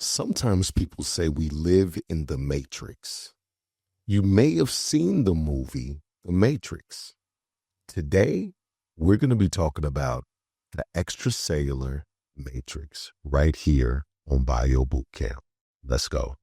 Sometimes people say we live in the Matrix. You may have seen the movie The Matrix. Today, we're going to be talking about the extracellular matrix right here on Bio Bootcamp. Let's go.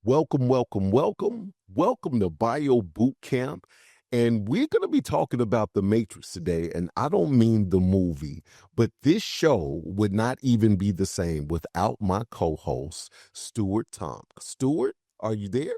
Welcome to Bio Bootcamp. And we're going to be talking about the Matrix today. And I don't mean the movie, but this show would not even be the same without my co-host, Stuart Tomc. Stuart, are you there?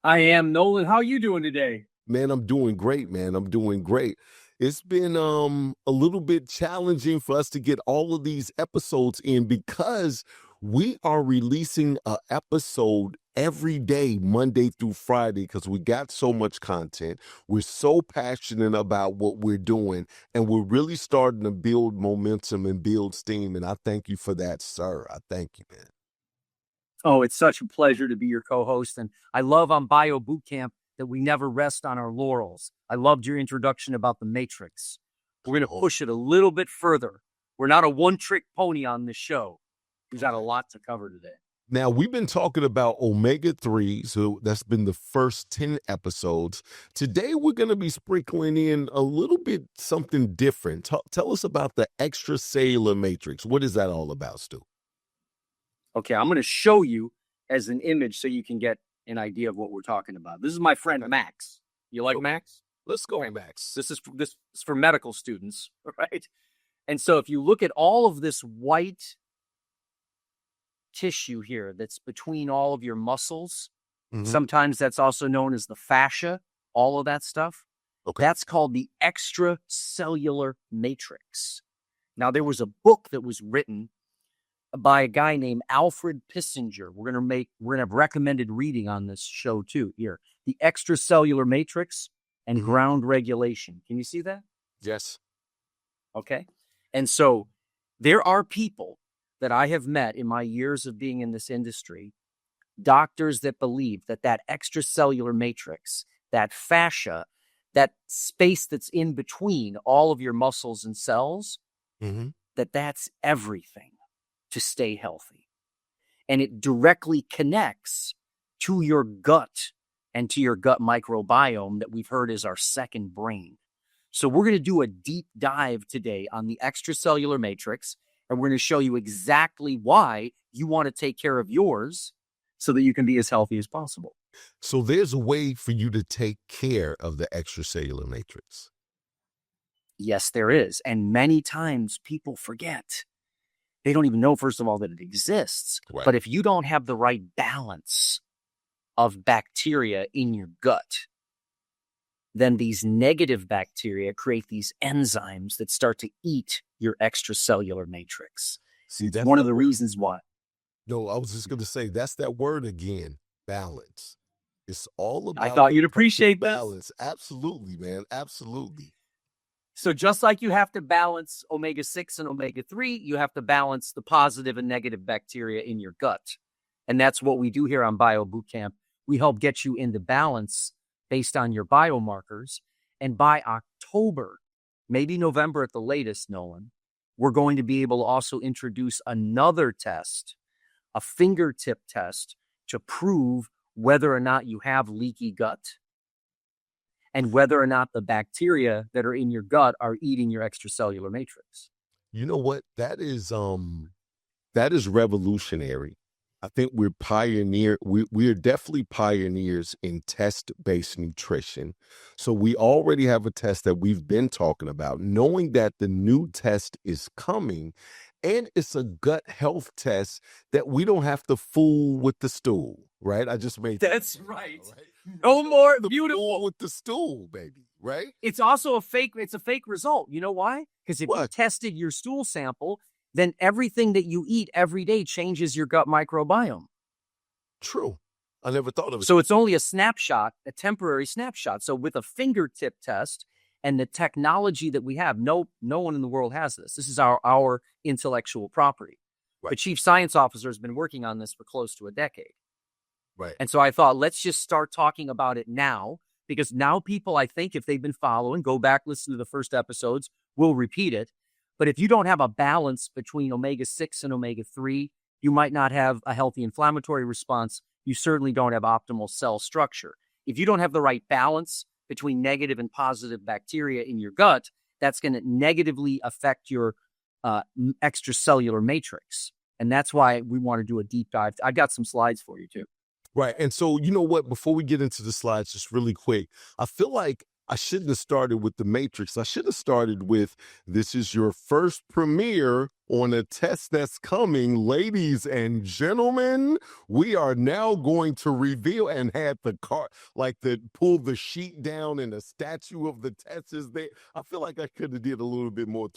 I am. Nolen, how are you doing today? Man, I'm doing great, man. I'm doing great. It's been a little bit challenging for us to get all of these episodes in because we are releasing an episode every day, Monday through Friday, because we got so much content. We're so passionate about what we're doing, and we're really starting to build momentum and build steam. And I thank you for that, sir. I thank you, man. Oh, it's such a pleasure to be your co-host. And I love on Bio Bootcamp that we never rest on our laurels. I loved your introduction about the Matrix. We're going to push it a little bit further. We're not a one-trick pony on this show. We've got a lot to cover today. Now, we've been talking about omega-3, so that's been the first 10 episodes. Today, we're going to be sprinkling in a little bit something different. Tell us about the extracellular matrix. What is that all about, Stu? Okay, I'm going to show you as an image so you can get an idea of what we're talking about. This is my friend Max. You like Max? Let's go, Max. This is for medical students, right? And so if you look at all of this white tissue here that's between all of your muscles, sometimes that's also known as the fascia, all of that stuff. Okay. That's called the extracellular matrix. Now, there was a book that was written by a guy named Alfred Pissinger. We're gonna have recommended reading on this show too. Here, the extracellular matrix and ground regulation. Can you see that? Yes. Okay. And so there are people that I have met in my years of being in this industry, doctors that believe that that extracellular matrix, that fascia, that space that's in between all of your muscles and cells, that's everything to stay healthy. And it directly connects to your gut and to your gut microbiome that we've heard is our second brain. So we're going to do a deep dive today on the extracellular matrix, and we're going to show you exactly why you want to take care of yours so that you can be as healthy as possible. So there's a way for you to take care of the extracellular matrix. Yes, there is. And many times people forget. They don't even know, first of all, that it exists. Right. But if you don't have the right balance of bacteria in your gut, then these negative bacteria create these enzymes that start to eat your extracellular matrix. See, that's one of the reasons why. No, I was just going to say, that's that word again, balance. It's all about... I thought you'd appreciate balance. Absolutely, man. Absolutely. So just like you have to balance omega-6 and omega-3, you have to balance the positive and negative bacteria in your gut. And that's what we do here on Bio Bootcamp. We help get you into balance based on your biomarkers. And by October, maybe November at the latest, Nolen, we're going to be able to also introduce another test, a fingertip test, to prove whether or not you have leaky gut and whether or not the bacteria that are in your gut are eating your extracellular matrix. You know what? That is revolutionary. I think we're definitely pioneers in test-based nutrition. So we already have a test that we've been talking about, knowing that the new test is coming and it's a gut health test that we don't have to fool with the stool, right? I just made That's right. No more beautiful fool with the stool, baby, right? It's also it's a fake result. You know why? Because if you tested your stool sample, then everything that you eat every day changes your gut microbiome. True. I never thought of it. So it's only a snapshot, a temporary snapshot. So with a fingertip test and the technology that we have, no one in the world has this. This is our intellectual property. Right. The chief science officer has been working on this for close to a decade. Right. And so I thought, let's just start talking about it now, because now people, I think, if they've been following, go back, listen to the first episodes, will repeat it. But if you don't have a balance between omega-6 and omega-3, you might not have a healthy inflammatory response. You certainly don't have optimal cell structure. If you don't have the right balance between negative and positive bacteria in your gut, that's going to negatively affect your extracellular matrix. And that's why we want to do a deep dive. I've got some slides for you too. Right. And so, you know what, before we get into the slides, just really quick, I feel like I shouldn't have started with the matrix. I should have started with, this is your first premiere on a test that's coming. Ladies and gentlemen, we are now going to reveal, and had the pull the sheet down and the statue of the test is there. I feel like I could have did a little bit more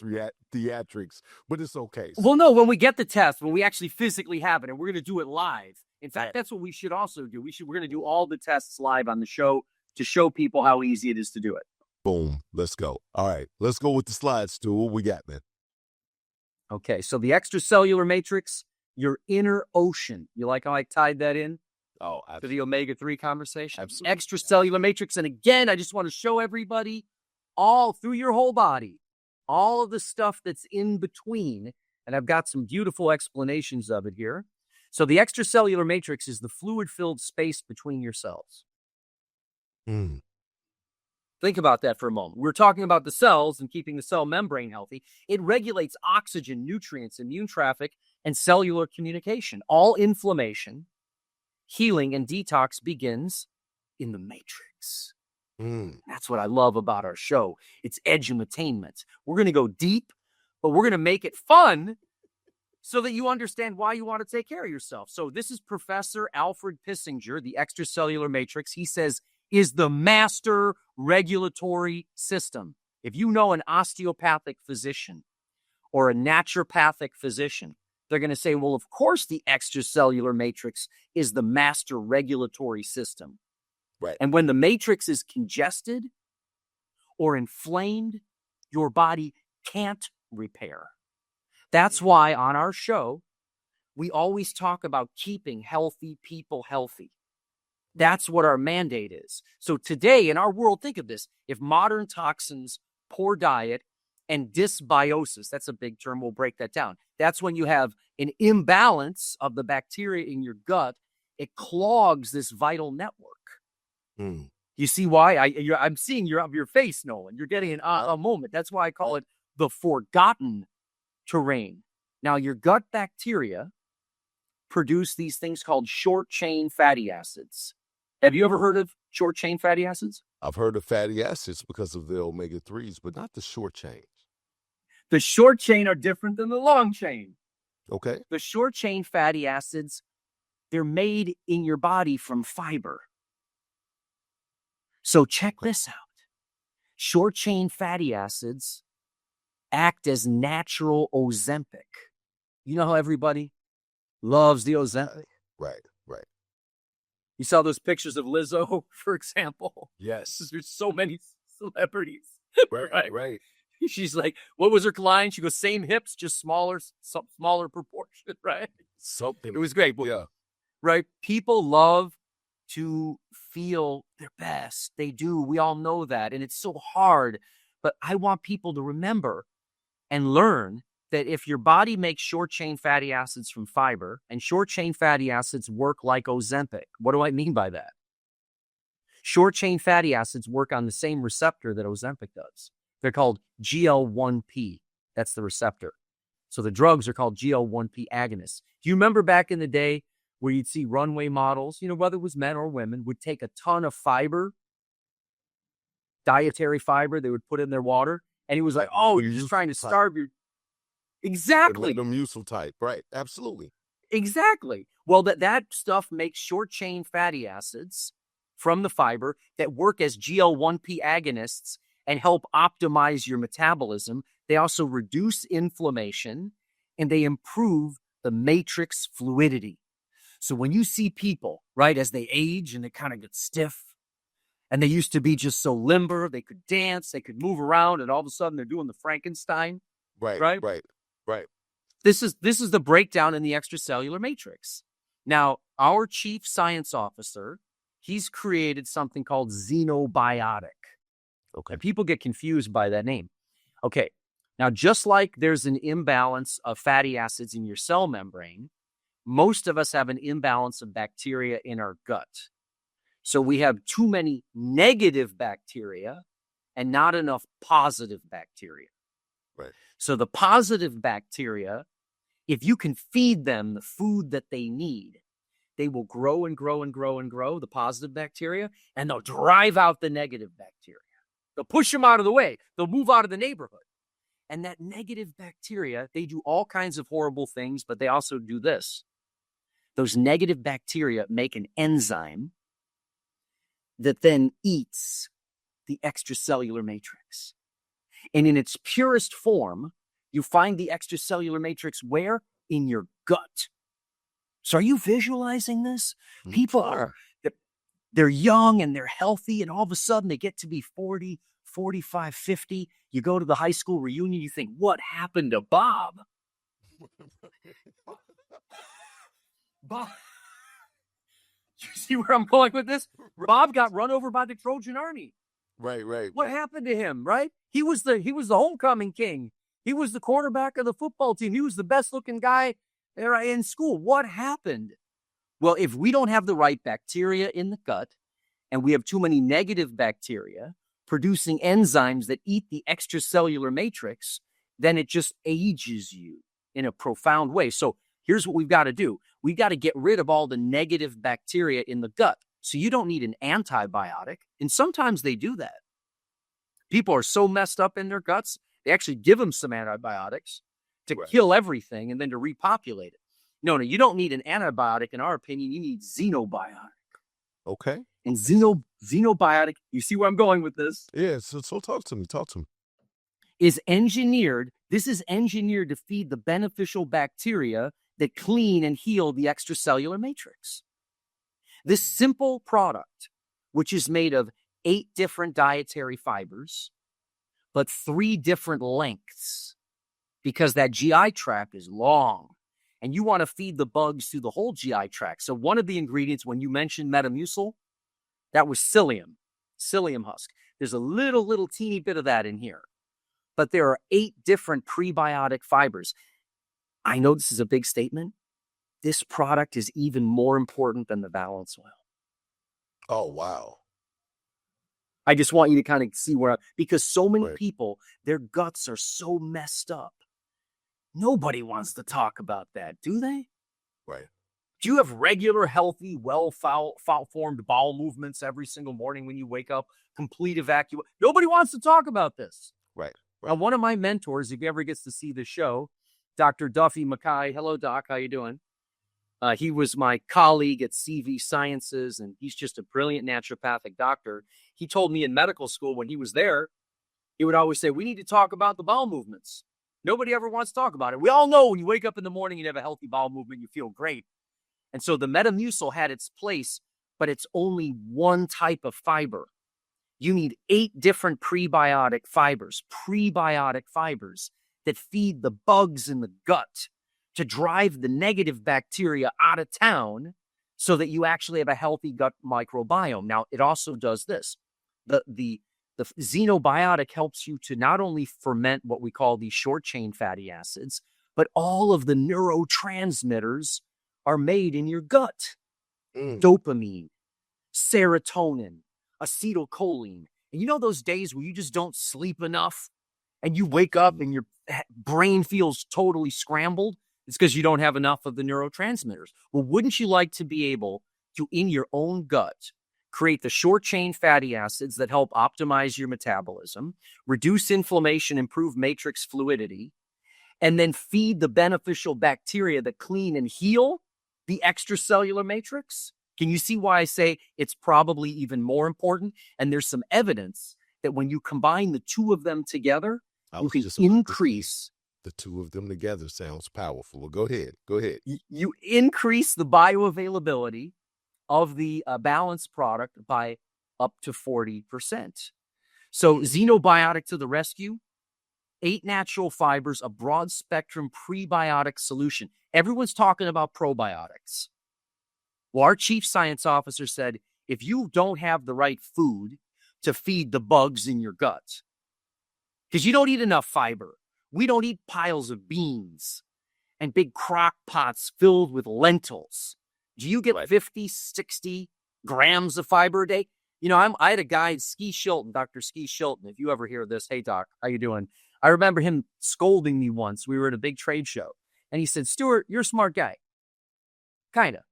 theatrics, but it's okay. Well, no, when we get the test, when we actually physically have it, and we're going to do it live. In fact, that's what we should also do. We're going to do all the tests live on the show to show people how easy it is to do it. Boom. Let's go. All right. Let's go with the slides, Stu. What we got, man? Okay. So the extracellular matrix, your inner ocean. You like how I tied that in? Oh, absolutely. To the omega-3 conversation? Absolutely. Extracellular matrix. And again, I just want to show everybody all through your whole body, all of the stuff that's in between. And I've got some beautiful explanations of it here. So the extracellular matrix is the fluid-filled space between your cells. Think about that for a moment. We're talking about the cells and keeping the cell membrane healthy. It regulates oxygen, nutrients, immune traffic, and cellular communication. All inflammation, healing, and detox begins in the matrix. That's what I love about our show. It's edutainment. We're going to go deep, but we're going to make it fun so that you understand why you want to take care of yourself. So this is Professor Alfred Pissinger, the extracellular matrix. He says, is the master regulatory system. If you know an osteopathic physician or a naturopathic physician, they're going to say, well, of course the extracellular matrix is the master regulatory system. Right. And when the matrix is congested or inflamed, your body can't repair. That's why on our show, we always talk about keeping healthy people healthy. That's what our mandate is. So today in our world, think of this. If modern toxins, poor diet, and dysbiosis, that's a big term, we'll break that down. That's when you have an imbalance of the bacteria in your gut. It clogs this vital network. You see why? I'm seeing your face, Nolen. You're getting a moment. That's why I call it the forgotten terrain. Now, your gut bacteria produce these things called short-chain fatty acids. Have you ever heard of short-chain fatty acids? I've heard of fatty acids because of the omega-3s, but not the short chain. The short chain are different than the long chain. Okay. The short-chain fatty acids, they're made in your body from fiber. So check this out. Short-chain fatty acids act as natural Ozempic. You know how everybody loves the Ozempic? Right. You saw those pictures of Lizzo, for example? Yes. There's so many celebrities. Right. She's like, what was her line? She goes, same hips, just smaller proportion, right? Something. It was great. Yeah. Right? People love to feel their best. They do. We all know that. And it's so hard. But I want people to remember and learn that if your body makes short-chain fatty acids from fiber, and short-chain fatty acids work like Ozempic. What do I mean by that? Short-chain fatty acids work on the same receptor that Ozempic does. They're called GL1P. That's the receptor. So the drugs are called GL1P agonists. Do you remember back in the day where you'd see runway models, whether it was men or women, would take a ton of fiber, dietary fiber they would put in their water, and he was like, oh, you're just trying to starve your... Exactly. Metamucil type, right? Absolutely. Exactly. Well, that stuff makes short chain fatty acids from the fiber that work as GL1P agonists and help optimize your metabolism. They also reduce inflammation and they improve the matrix fluidity. So when you see people, right, as they age and they kind of get stiff and they used to be just so limber, they could dance, they could move around, and all of a sudden they're doing the Frankenstein, Right, right? right, right. This is the breakdown in the extracellular matrix. Now, our chief science officer, he's created something called xenobiotic. Okay. And people get confused by that name. Okay. Now, just like there's an imbalance of fatty acids in your cell membrane, most of us have an imbalance of bacteria in our gut. So we have too many negative bacteria and not enough positive bacteria. Right. So the positive bacteria, if you can feed them the food that they need, they will grow and grow and grow and grow, the positive bacteria, and they'll drive out the negative bacteria. They'll push them out of the way. They'll move out of the neighborhood. And that negative bacteria, they do all kinds of horrible things, but they also do this. Those negative bacteria make an enzyme that then eats the extracellular matrix. And in its purest form, you find the extracellular matrix where? In your gut. So are you visualizing this? People are, they're young and they're healthy, and all of a sudden they get to be 40, 45, 50. You go to the high school reunion, you think, what happened to Bob? Bob, you see where I'm going with this? Bob got run over by the Trojan army. Right, right. What happened to him, right? He was the homecoming king. He was the quarterback of the football team. He was the best looking guy in school. What happened? Well, if we don't have the right bacteria in the gut and we have too many negative bacteria producing enzymes that eat the extracellular matrix, then it just ages you in a profound way. So here's what we've got to do. We've got to get rid of all the negative bacteria in the gut. So you don't need an antibiotic. And sometimes they do that. People are so messed up in their guts, they actually give them some antibiotics to kill everything and then to repopulate it. No, you don't need an antibiotic. In our opinion, you need xenobiotic. Okay. And xenobiotic, you see where I'm going with this? Yeah, so talk to me. Is engineered to feed the beneficial bacteria that clean and heal the extracellular matrix. This simple product, which is made of 8 different dietary fibers, but 3 different lengths, because that GI tract is long, and you want to feed the bugs through the whole GI tract. So one of the ingredients, when you mentioned metamucil, that was psyllium husk. There's a little teeny bit of that in here. But there are 8 different prebiotic fibers. I know this is a big statement. This product is even more important than the balance oil. Oh, wow. I just want you to kind of see because so many people, their guts are so messed up. Nobody wants to talk about that, do they? Right. Do you have regular, healthy, well-formed bowel movements every single morning when you wake up? Complete evacuation? Nobody wants to talk about this. Right. Now, one of my mentors, if he ever gets to see the show, Dr. Duffy Mackay. Hello, Doc. How you doing? He was my colleague at CV Sciences, and he's just a brilliant naturopathic doctor. He told me in medical school when he was there, he would always say, we need to talk about the bowel movements. Nobody ever wants to talk about it. We all know when you wake up in the morning, you have a healthy bowel movement, you feel great. And so the Metamucil had its place, but it's only one type of fiber. You need 8 different prebiotic fibers that feed the bugs in the gut to drive the negative bacteria out of town so that you actually have a healthy gut microbiome. Now, it also does this. The xenobiotic helps you to not only ferment what we call these short-chain fatty acids, but all of the neurotransmitters are made in your gut. Dopamine, serotonin, acetylcholine. And you know those days where you just don't sleep enough and you wake up and your brain feels totally scrambled? It's because you don't have enough of the neurotransmitters. Well, wouldn't you like to be able to, in your own gut, create the short-chain fatty acids that help optimize your metabolism, reduce inflammation, improve matrix fluidity, and then feed the beneficial bacteria that clean and heal the extracellular matrix. Can you see why I say it's probably even more important? And there's some evidence that when you combine the two of them together, you can increase. The two of them together sounds powerful. Well, go ahead. Go ahead. You increase the bioavailability of the balanced product by up to 40%. So xenobiotic to the rescue, 8 natural fibers, a broad spectrum prebiotic solution. Everyone's talking about probiotics. Well, our chief science officer said, if you don't have the right food to feed the bugs in your gut, because you don't eat enough fiber, we don't eat piles of beans and big crock pots filled with lentils. Do you get 50, 60 grams of fiber a day? You know, I had a guy, Ski Shilton, Dr. Ski Shilton. If you ever hear this, hey, doc, how you doing? I remember him scolding me once. We were at a big trade show. And he said, Stuart, you're a smart guy. Kind of.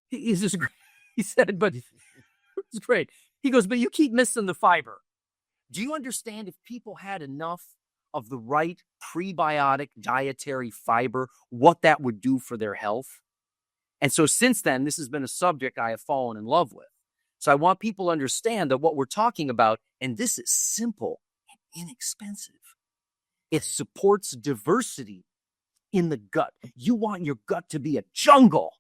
He's just great. He said, but it's great. He goes, but you keep missing the fiber. Do you understand if people had enough of the right prebiotic dietary fiber, what that would do for their health? And so since then, this has been a subject I have fallen in love with. So I want people to understand that what we're talking about, and this is simple and inexpensive, it supports diversity in the gut. You want your gut to be a jungle.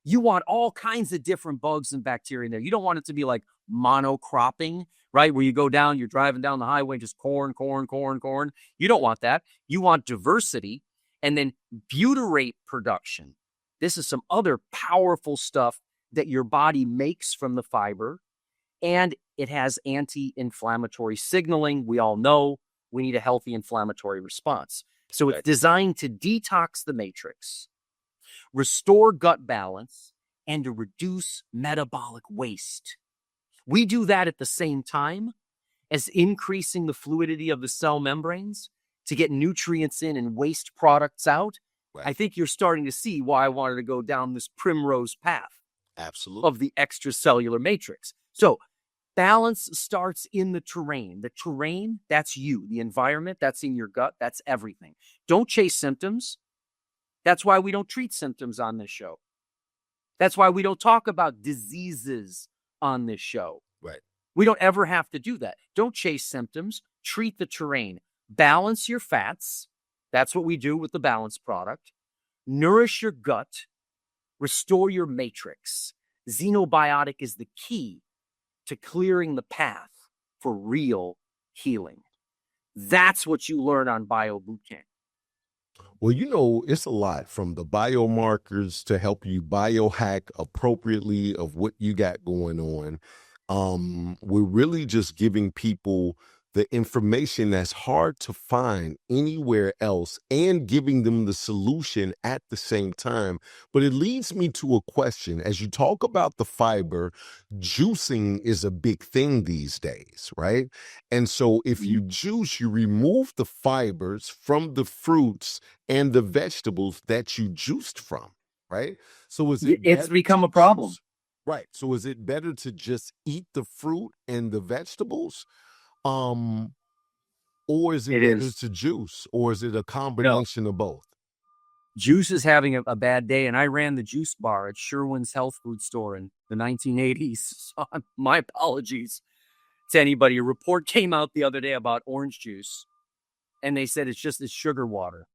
You want all kinds of different bugs and bacteria in there. You don't want it to be like monocropping, right? Where you go down, you're driving down the highway, just corn, corn, corn, corn. You don't want that. You want diversity. And then butyrate production. This is some other powerful stuff that your body makes from the fiber. And it has anti-inflammatory signaling. We all know we need a healthy inflammatory response. So it's designed to detox the matrix, restore gut balance, and to reduce metabolic waste. We do that at the same time as increasing the fluidity of the cell membranes to get nutrients in and waste products out. Right. I think you're starting to see why I wanted to go down this primrose path. Absolutely. Of the extracellular matrix. So balance starts in the terrain. The terrain, that's you. The environment, that's in your gut. That's everything. Don't chase symptoms. That's why we don't treat symptoms on this show. That's why we don't talk about diseases on this show. Right. We don't ever have to do that. Don't chase symptoms. Treat the terrain. Balance your fats. That's what we do with the balanced product. Nourish your gut. Restore your matrix. Xenobiotic is the key to clearing the path for real healing. That's what you learn on Bio Bootcamp. Well, you know, it's a lot from the biomarkers to help you biohack appropriately of what you got going on. We're really just giving people the information that's hard to find anywhere else and giving them the solution at the same time. But it leads me to a question. As you talk about the fiber, juicing is a big thing these days, right? And so if you juice, you remove the fibers from the fruits and the vegetables that you juiced from, right? So it's become a problem. Right. So is it better to just eat the fruit and the vegetables? Or is it better to juice? Or is it a combination of both? Juice is having a bad day, and I ran the juice bar at Sherwin's health food store in the 1980s. So my apologies to anybody. A report came out the other day about orange juice, and they said it's sugar water.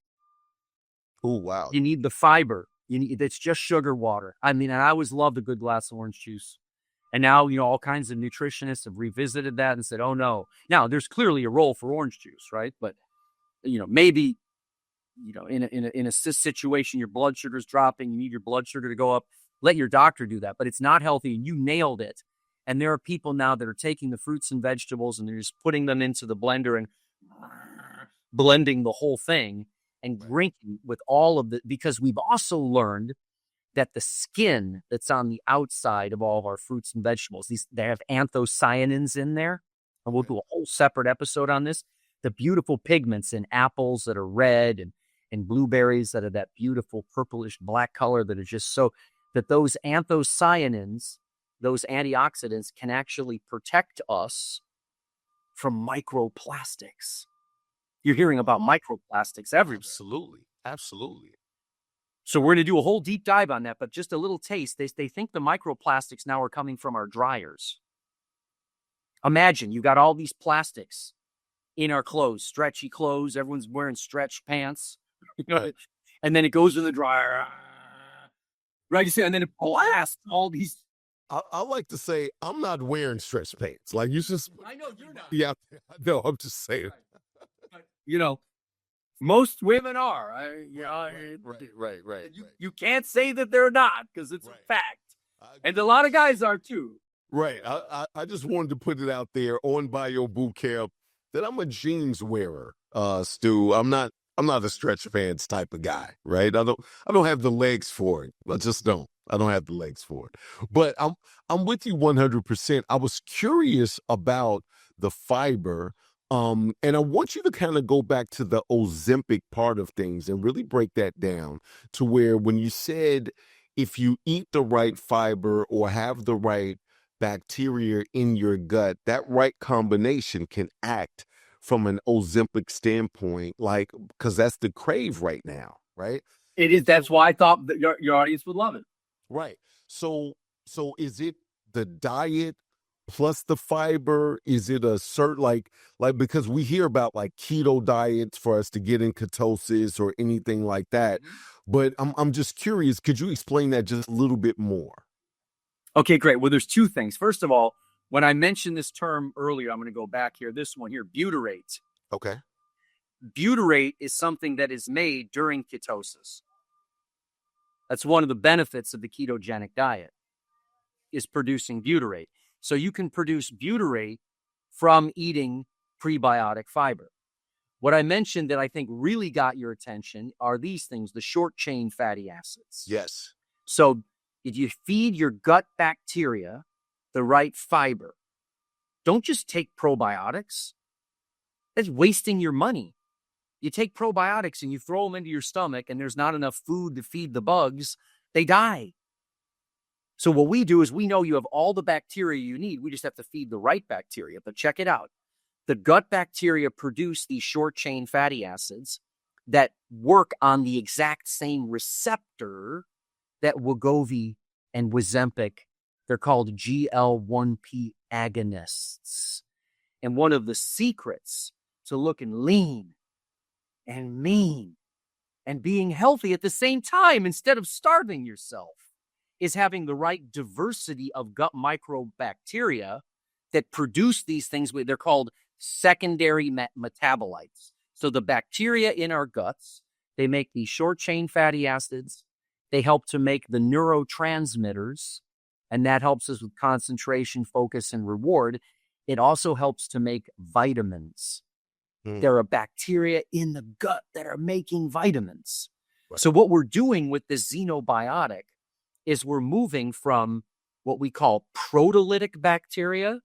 Oh, wow. You need the fiber. It's just sugar water. I mean, and I always loved a good glass of orange juice. And now, you know, all kinds of nutritionists have revisited that and said, oh, no. Now, there's clearly a role for orange juice, right? But, you know, maybe, you know, in a situation, your blood sugar is dropping, you need your blood sugar to go up, let your doctor do that. But it's not healthy, and you nailed it. And there are people now that are taking the fruits and vegetables and they're just putting them into the blender and blending the whole thing and drinking with all of the, because we've also learned that the skin that's on the outside of all of our fruits and vegetables, they have anthocyanins in there. And we'll do a whole separate episode on this. The beautiful pigments in apples that are red and blueberries that are that beautiful purplish black color that are just so that those anthocyanins, those antioxidants can actually protect us from microplastics. You're hearing about microplastics everywhere. Absolutely. So we're going to do a whole deep dive on that, but just a little taste. They think the microplastics now are coming from our dryers. Imagine you got all these plastics in our clothes, stretchy clothes. Everyone's wearing stretch pants. And then it goes in the dryer. Right? You see, and then it blasts all these. I like to say I'm not wearing stretch pants. Like you just. I know you're not. Yeah, no, I'm just saying. Most women are. Right. You can't say that they're not because it's a fact. And a lot of guys are too. Right. I just wanted to put it out there on Bio Bootcamp that I'm a jeans wearer, Stu. I'm not a stretch pants type of guy, right? I don't have the legs for it. I just don't. I don't have the legs for it. But I'm with you 100%. I was curious about the fiber. And I want you to kind of go back to the Ozempic part of things and really break that down to where when you said if you eat the right fiber or have the right bacteria in your gut, that right combination can act from an Ozempic standpoint, like, because that's the crave right now, right? It is. That's why I thought that your audience would love it. Right. So is it the diet plus the fiber? Is it a certain like because we hear about like keto diets for us to get in ketosis or anything like that, but I'm just curious. Could you explain that just a little bit more? Okay, great. Well, there's two things. First of all, when I mentioned this term earlier, I'm going to go back here. This one here, butyrate. Okay. Butyrate is something that is made during ketosis. That's one of the benefits of the ketogenic diet, is producing butyrate. So you can produce butyrate from eating prebiotic fiber. What I mentioned that I think really got your attention are these things, the short chain fatty acids. Yes. So if you feed your gut bacteria the right fiber, don't just take probiotics. That's wasting your money. You take probiotics and you throw them into your stomach and there's not enough food to feed the bugs, they die. So what we do is we know you have all the bacteria you need. We just have to feed the right bacteria. But check it out. The gut bacteria produce these short chain fatty acids that work on the exact same receptor that Wegovy and Ozempic, they're called GL1P agonists. And one of the secrets to looking lean and mean and being healthy at the same time instead of starving yourself is having the right diversity of gut microbacteria that produce these things. They're called secondary metabolites. So the bacteria in our guts, they make these short chain fatty acids. They help to make the neurotransmitters, and that helps us with concentration, focus, and reward. It also helps to make vitamins. There are bacteria in the gut that are making vitamins. Right. So what we're doing with this xenobiotic is we're moving from what we call proteolytic bacteria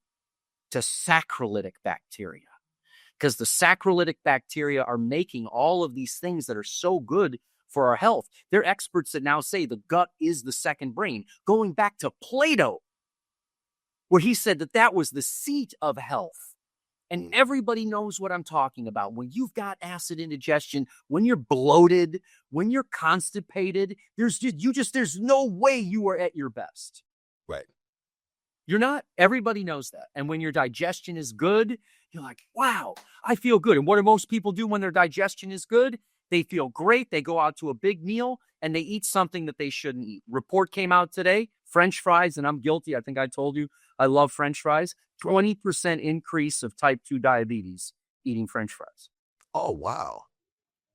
to saccharolytic bacteria. Because the saccharolytic bacteria are making all of these things that are so good for our health. They're experts that now say the gut is the second brain, going back to Plato, where he said that was the seat of health. And everybody knows what I'm talking about. When you've got acid indigestion, when you're bloated, when you're constipated, there's no way you are at your best. Right. You're not. Everybody knows that. And when your digestion is good, you're like, wow, I feel good. And what do most people do when their digestion is good? They feel great. They go out to a big meal and they eat something that they shouldn't eat. Report came out today, French fries, and I'm guilty. I think I told you I love French fries. 20% increase of type 2 diabetes eating French fries. Oh, wow.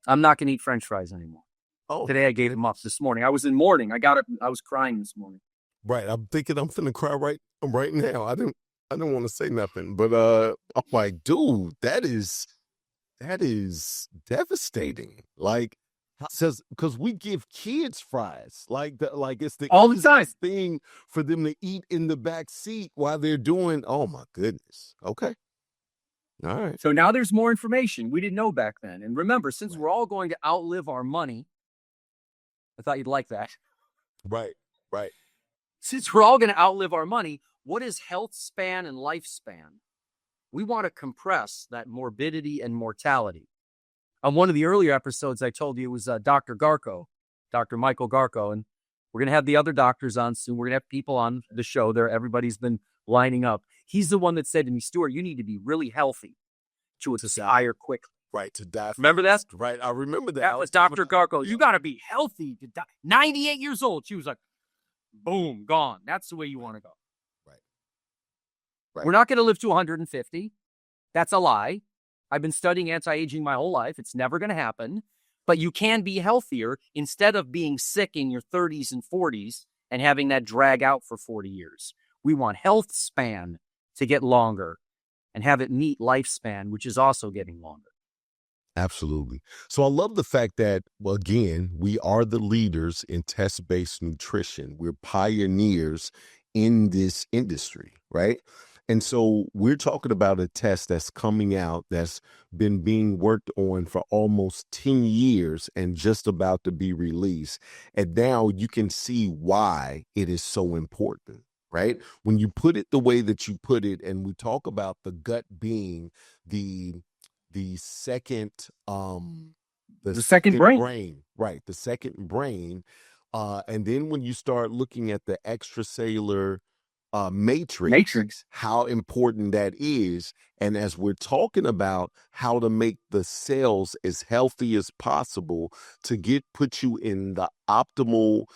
I'm not going to eat French fries anymore. Oh, today I gave them up this morning. I was in mourning. I got up. I was crying this morning. Right. I'm thinking I'm finna cry right now. I didn't want to say nothing, but I'm like, dude, that is devastating. Like, says because we give kids fries, like it's the all the time thing for them to eat in the back seat while they're doing. Oh my goodness. Okay. All right. So now there's more information we didn't know back then. And remember, since we're all going to outlive our money, I thought you'd like that. Right. Since we're all going to outlive our money, what is health span and lifespan? We want to compress that morbidity and mortality. On one of the earlier episodes, I told you it was Dr. Garko, Dr. Michael Garko, and we're going to have the other doctors on soon. We're going to have people on the show there. Everybody's been lining up. He's the one that said to me, Stuart, you need to be really healthy to expire quickly. Right, to die. Remember that? Right, I remember that. That was Dr. Garko. You got to be healthy to die. 98 years old. She was like, boom, gone. That's the way you want to go. Right. We're not going to live to 150. That's a lie. I've been studying anti-aging my whole life. It's never going to happen. But you can be healthier instead of being sick in your 30s and 40s and having that drag out for 40 years. We want health span to get longer and have it meet lifespan, which is also getting longer. Absolutely. So I love the fact that, well, again, we are the leaders in test-based nutrition. We're pioneers in this industry, right? And so we're talking about a test that's coming out that's been being worked on for almost 10 years and just about to be released. And now you can see why it is so important, right? When you put it the way that you put it, and we talk about the gut being the second The second brain. Right, the second brain. And then when you start looking at the extracellular matrix, how important that is. And as we're talking about how to make the cells as healthy as possible to put you in the optimal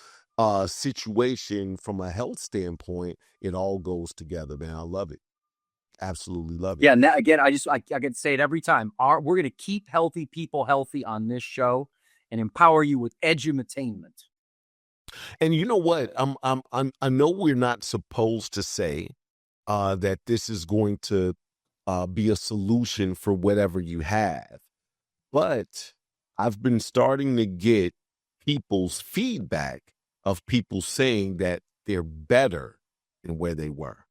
situation from a health standpoint, it all goes together, man. I love it. Absolutely love it. Yeah. Now, again, I can say it every time. We're going to keep healthy people healthy on this show and empower you with edutainment. And you know what? I know we're not supposed to say that this is going to be a solution for whatever you have, but I've been starting to get people's feedback of people saying that they're better than where they were.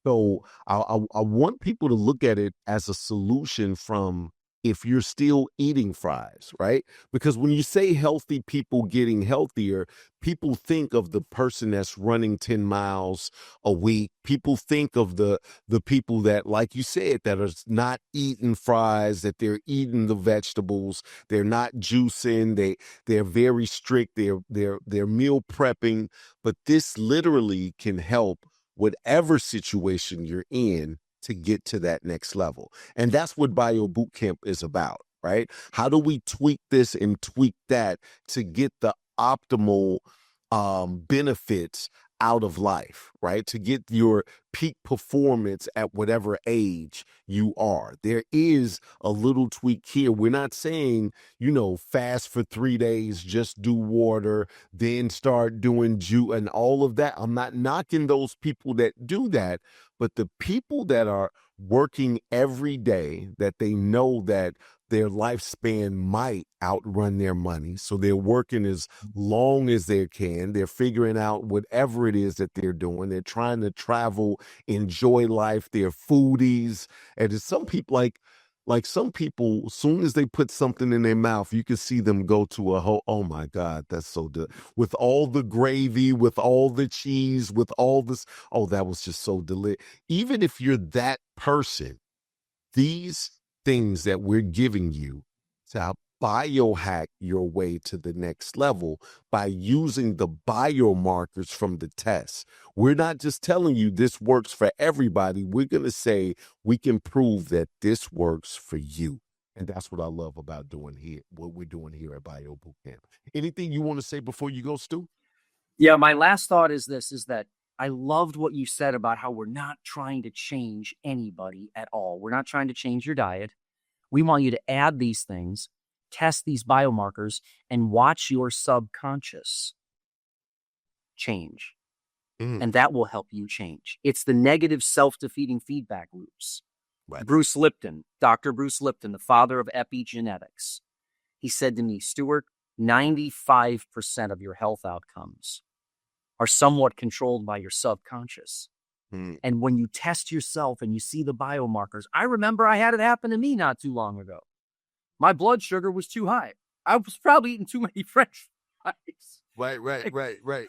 So I want people to look at it as a solution from if you're still eating fries, right? Because when you say healthy people getting healthier, people think of the person that's running 10 miles a week. People think of the people that, like you said, that are not eating fries, that they're eating the vegetables, they're not juicing, they're very strict, they're meal prepping. But this literally can help whatever situation you're in to get to that next level. And that's what Bio Bootcamp is about, right? How do we tweak this and tweak that to get the optimal benefits out of life, right? To get your peak performance at whatever age you are. There is a little tweak here. We're not saying, fast for 3 days, just do water, then start doing juice and all of that. I'm not knocking those people that do that, but the people that are working every day, that they know that their lifespan might outrun their money. So they're working as long as they can. They're figuring out whatever it is that they're doing. They're trying to travel, enjoy life. They're foodies. And there's some people like some people, as soon as they put something in their mouth, you can see them go to a whole, oh my God, that's so good. With all the gravy, with all the cheese, with all this, oh, that was just so delicious. Even if you're that person, these things that we're giving you to biohack your way to the next level by using the biomarkers from the test. We're not just telling you this works for everybody. We're going to say we can prove that this works for you. And that's what I love about doing here, what we're doing here at Bio Bootcamp. Anything you want to say before you go, Stu? Yeah, my last thought is that I loved what you said about how we're not trying to change anybody at all. We're not trying to change your diet. We want you to add these things, test these biomarkers, and watch your subconscious change. And that will help you change. It's the negative self-defeating feedback loops. Right. Bruce Lipton, Dr. Bruce Lipton, the father of epigenetics, he said to me, Stuart, 95% of your health outcomes are somewhat controlled by your subconscious. And when you test yourself and you see the biomarkers, I remember I had it happen to me not too long ago. My blood sugar was too high. I was probably eating too many French fries. Right.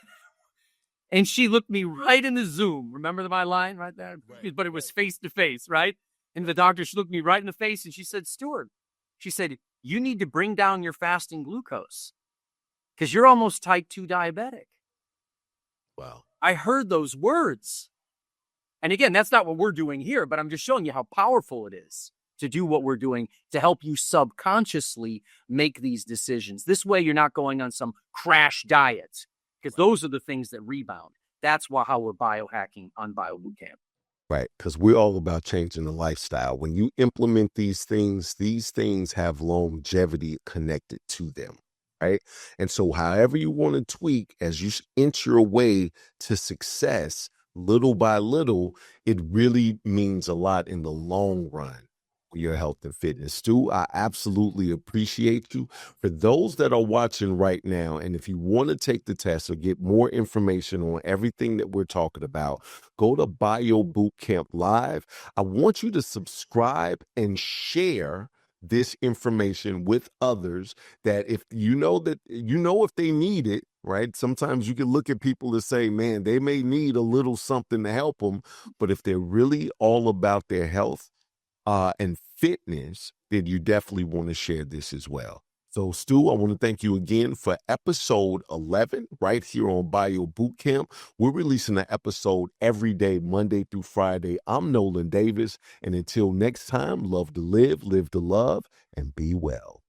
And she looked me right in the Zoom. Remember my line right there? Right, but it was face to face, right? And the doctor, she looked me right in the face and she said, Stuart, she said, you need to bring down your fasting glucose because you're almost type 2 diabetic. Wow. I heard those words. And again, that's not what we're doing here, but I'm just showing you how powerful it is to do what we're doing to help you subconsciously make these decisions. This way, you're not going on some crash diet because those are the things that rebound. That's how we're biohacking on Bio Bootcamp. Right, because we're all about changing the lifestyle. When you implement these things have longevity connected to them, right? And so however you want to tweak as you inch your way to success, little by little, it really means a lot in the long run for your health and fitness. Stu, I absolutely appreciate you. For those that are watching right now, and if you want to take the test or get more information on everything that we're talking about, go to Bio Bootcamp Live. I want you to subscribe and share this information with others that if if they need it, right? Sometimes you can look at people and say, man, they may need a little something to help them, but if they're really all about their health and fitness, then you definitely want to share this as well. So, Stu, I want to thank you again for episode 11 right here on Bio Bootcamp. We're releasing an episode every day, Monday through Friday. I'm Nolen Davis. And until next time, love to live to love, and be well.